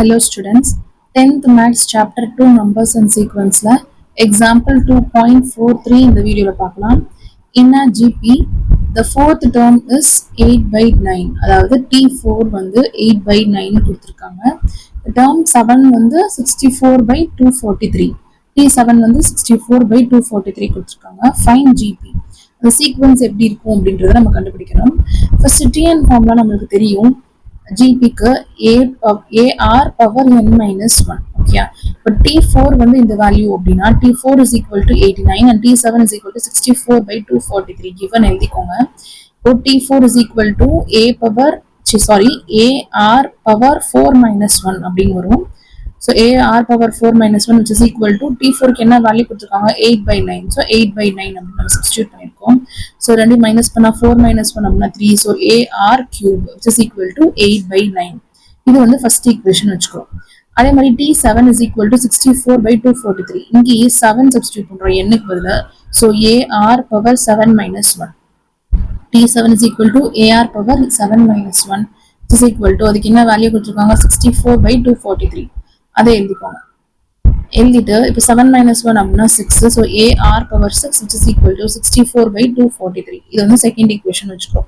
Hello students, 10th Maths Chapter 2 Numbers and Sequence Example 2.43 இந்த வீடியோல பார்க்கலாம். In a GP, the fourth term is 8 by 9. அதாவது T4 வந்து 8 by 9 கொடுத்திருக்காங்க. Term 7 வந்து 64 by 243. T7 வந்து 64 by 243 கொடுத்திருக்காங்க. Find GP. அந்த சீக்வன்ஸ் எப்படி இருக்கும் அப்படின்றத நம்ம கண்டுபிடிக்கணும். ஃபர்ஸ்ட் TN ஃபார்ம்லாம் நம்மளுக்கு தெரியும். GPக்கு AR power n minus 1. Okay, but T4 வந்து இந்த வேல்யூ அப்படின்னா T4 is equal to 89 and T7 is equal to 64 by 243 given எழுதிக்கோங்க. So T4 is equal to AR power 4 minus 1 அப்படின்னு வரும். So AR power 4 minus 1 which is equal to T4 க்கு என்ன value கொடுத்திருக்காங்க 8 by 9. So 8 by 9 அப்படின்னு நம்ம substitute பண்ணிருக்கோம். So ரெண்டு மைனஸ் பண்ணா 4 minus 1 அப்படின்னா 3. So AR cube which is equal to 8 by 9. இது வந்து ஃபர்ஸ்ட் ஈக்குவேஷன் வச்சுக்கிறோம். அதே மாதிரி T7 is equal to 64 by 243. இங்கே 7 சப்ஸ்டிட்யூட் பண்றோம் n-க்கு பதிலா. So AR power 7 minus 1. T7 is equal to AR power 7 minus 1 which is equal to அதுக்கு என்ன வேல்யூ கொடுத்திருக்காங்க 64 by 243. அதை எழுதிக்கோங்க. எழுதிட்டு இப்போ 7 minus 1 அப்படின்னா 6. So AR power 6 which is equal to 64 by 243. இது வந்து செகண்ட் ஈக்குவேஷன் வச்சுக்கோம்.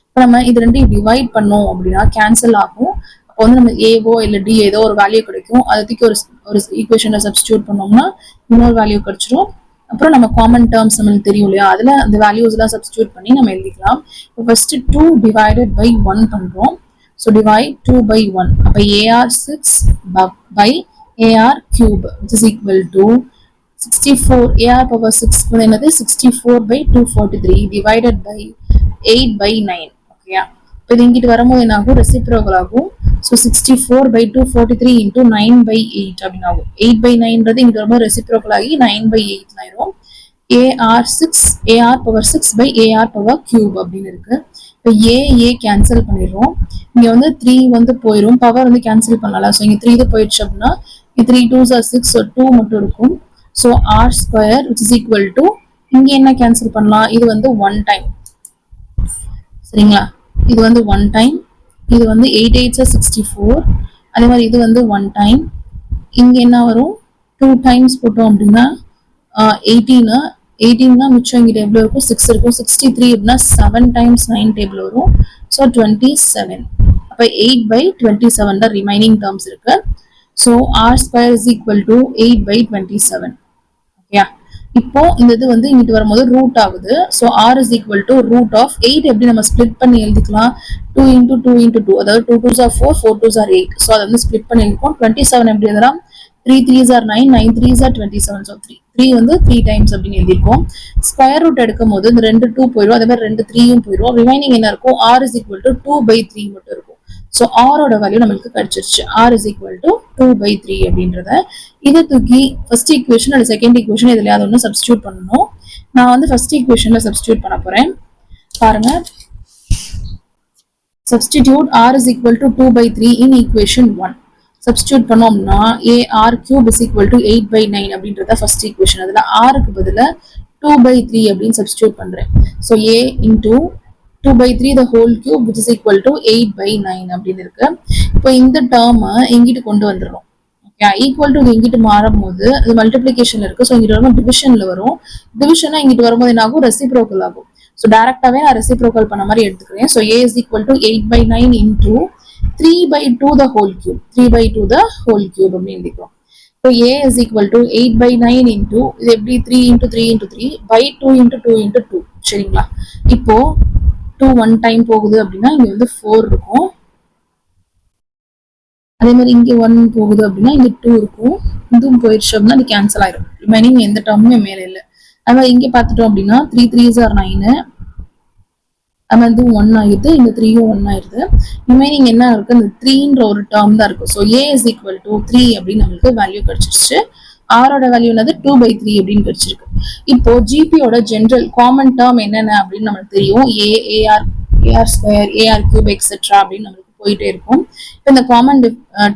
இப்போ நம்ம இது ரெண்டையும் டிவைட் பண்ணோம் அப்படின்னா கேன்சல் ஆகும். அப்போ வந்து நம்ம ஏவோ இல்லை டி ஏதோ ஒரு வேல்யூ கிடைக்கும். அதுக்கு ஒரு ஈக்குவேஷனை சப்ஸ்டியூட் பண்ணோம்னா இன்னொரு வேல்யூ கிடைச்சிரும். அப்புறம் நம்ம காமன் டேர்ம்ஸ் நம்மளுக்கு தெரியும் இல்லையா, அதில் அந்த வேல்யூஸ் எல்லாம் சப்ஸ்டியூட் பண்ணி நம்ம எழுதிக்கலாம். இப்போ ஃபர்ஸ்ட் 2 divided by 1 பண்றோம். So divide 2 by 1. அப்போ AR 6 by AR cube which is equal to 64. AR power 6 வந்து என்னது 64 by 243 divided by 8 by 9. ஓகேயா, இப்போ இது இங்கிட்டு வரும்போது என்ன ஆகும், ரெசிப்ரோக்கல் ஆகும். ஸோ 64 by 243 into 9 by 8 அப்படின்னு ஆகும். 8 by 9ன்றது இங்கிட்டு வரும்போது ரெசிப்ரோக்கல் ஆகி 9 by 8 ஆயிரும். AR power 6 by AR power cube அப்படின்னு இருக்கு. இப்போ ஏ கேன்சல் பண்ணிடுறோம். இங்க வந்து 3 வந்து போயிடும், பவர் வந்து கேன்சல் பண்ணலாம். ஸோ இங்க 3 இது போயிடுச்சு அப்படின்னா 3 2s are 6, ஸோ 2 மட்டும் இருக்கும். So R square which is equal to இங்க என்ன கேன்சல் பண்ணலாம், இது வந்து 1 டைம். சரிங்களா, இது வந்து 1 டைம். இது வந்து 8 8s are 64. அதே மாதிரி இது வந்து 1 டைம். இங்க என்ன வரும் 2 டைம்ஸ் போட்டோம் அப்படின்னா 18 மிச்சம் இங்கிட்ட எவ்வளோ இருக்கும் 6 இருக்கும். 63 அப்படின்னா 7 times 9 டேபிள் வரும். ஸோ 27. அப்போ 8 by 27 தான் ரிமைனிங் டேர்ம்ஸ் இருக்கு. So R square is equal to 8 by 27. Okay, இப்போ இந்த இது வந்து இங்கிட்டு வரும்போது ரூட் ஆகுது. So R is equal to root of 8. எப்படி நம்ம ஸ்பிளிட் பண்ணி எழுதிக்கலாம், 2 into 2 into 2, அதாவது 2 2s are 4, 4 2s are 8. So அதை வந்து ஸ்பிளிட் பண்ணி எழுதிப்போம். 27 எப்படி எழுதலாம், 3 3s are 9, 9 3s are 27. So 3 வந்து 3 டைம்ஸ் அப்படின்னு எழுதிருக்கோம். ஸ்கொயர் ரூட் எடுக்கும் போது இந்த 2 2 போயிடும், அதே மாதிரி 2 3யும் போயிடும். ரிமைனிங் என்ன இருக்கும், R is equal to 2 by 3 மட்டும் இருக்கும். ஸோ ஆரோட வேல்யூ நம்மளுக்கு கிடைச்சிருச்சு. R is equal to 2 by 3 அப்படின்றத இதை தூக்கி ஃபர்ஸ்ட் ஈக்குவேஷன் அல்லது செகண்ட் ஈக்குவேஷன் இதுல அதை ஒன்று சப்ஸ்டியூட் பண்ணணும். நான் வந்து ஃபர்ஸ்ட் ஈக்குவேஷன்ல சப்ஸ்டியூட் பண்ண போறேன். பாருங்க, substitute R is equal to 2 by 3 in equation 1. Substitute பண்ணோம்னா AR cube is equal to 8 by 9 அப்படின்றத ஃபர்ஸ்ட் ஈக்குவேஷன். அதுல Rக்கு பதிலா 2 by 3 அப்படின்னு சப்ஸ்டியூட் பண்றேன். So A into 2 by 3 the whole cube which is equal to 8 by 9 அப்படின்னு இருக்கு. இப்போ இந்த டேர்மை இங்கிட்டு கொண்டு வந்துடுறோம். ஓகே, ஈக்குவல் டு இங்கிட்டு மாறும் போது அது மல்டிபிளிகேஷன் இருக்கு. ஸோ இங்கிட்டு வரும்போது டிவிஷன்ல வரும். டிவிஷனா இங்கிட்டு வரும்போது என்ன ஆகும், ரெசிப்ரோக்கல் ஆகும். ஸோ டைரக்டாவே நான் ரெசிப்ரோக்கல் பண்ண மாதிரி எடுத்துக்கிறேன். So A is equal to 8 by 9 into 3 by 2 the whole cube. 3 by 2 the whole cube அப்படின்னு எழுதிக்கிறோம். இப்போ A is equal to 8 by 9 into இது எப்படி 3 into 3 into 3 by 2 into 2 into 2. சரிங்களா, இப்போ 2 1 டைம் போகுது அப்படின்னா இங்க வந்து 4 இருக்கும். அதே மாதிரி இங்க 1 போகுது அப்படின்னா இங்க 2 இருக்கும். இதுவும் போயிடுச்சு அப்படின்னா அது கேன்சல் ஆயிடும். ரிமைனிங் எந்த டேர்முமே மேல இல்லை. அது மாதிரி இங்க பார்த்துட்டோம் அப்படின்னா 3 3s are 9. அது மாதிரி 1 ஆயிடுது, இந்த 3யும் 1 ஆயிடுது. ரிமைனிங் என்ன இருக்கு, இந்த 3ன்ற ஒரு டேர்ம் தான் இருக்கு. So A is equal to 3 அப்படின்னு நம்மளுக்கு வேல்யூ கிடைச்சிருச்சு. ஆரோட வேல்யூ என்னது 2 by 3 அப்படின்னு கிடைச்சிருக்கு. இப்போ ஜிபியோட ஜென்ரல் காமன் டேர்ம் என்னென்ன அப்படின்னு நமக்கு தெரியும். AR square, AR cube etcetera அப்படின்னு நம்மளுக்கு போயிட்டே இருக்கும். இப்போ இந்த காமன்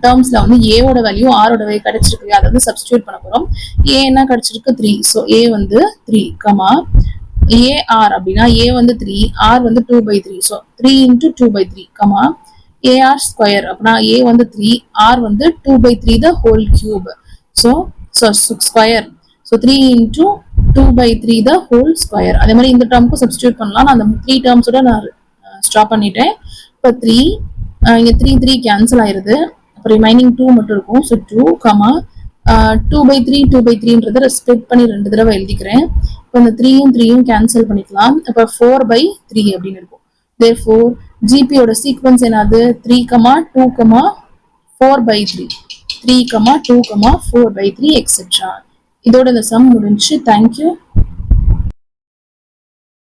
டேர்ம்ஸ்ல வந்து ஏவோட வேல்யூ ஆரோட வேல்யூ கிடைச்சிருக்கு. அதை வந்து சப்ஸ்டியூட் பண்ண போறோம். A என்ன கிடைச்சிருக்கு 3. ஸோ A வந்து 3 கமா AR அப்படின்னா A வந்து 3, R வந்து 2 by 3. So 3 into 2 by 3 comma AR square அப்படின்னா A வந்து 3, R வந்து 2/3 the whole cube. So square. So 3 into 2/3 the whole square. அதே மாதிரி இந்த டேர்முக்கும் சப்ஸ்டியூட் பண்ணலாம். நான் அந்த 3 டேர்ம்ஸோட நான் ஸ்டாப் பண்ணிட்டேன். இப்போ 3 இங்கே 3 கேன்சல் ஆயிருது. அப்போ ரிமைனிங் 2 மட்டும் இருக்கும். ஸோ 2, 2/3 ஸ்ப்ளிட் பண்ணி 2 தடவை எழுதிக்கிறேன். இப்போ இந்த 3யும் கேன்சல் பண்ணிக்கலாம். இப்போ 4/3 அப்படின்னு இருக்கும். therefore GPயோட சீக்வன்ஸ் என்னது 3, 2, 4/3 3, 2, 4/3 எக்ஸெட்ரா. இதோட இந்த சம் முடிஞ்சு. தேங்க்யூ.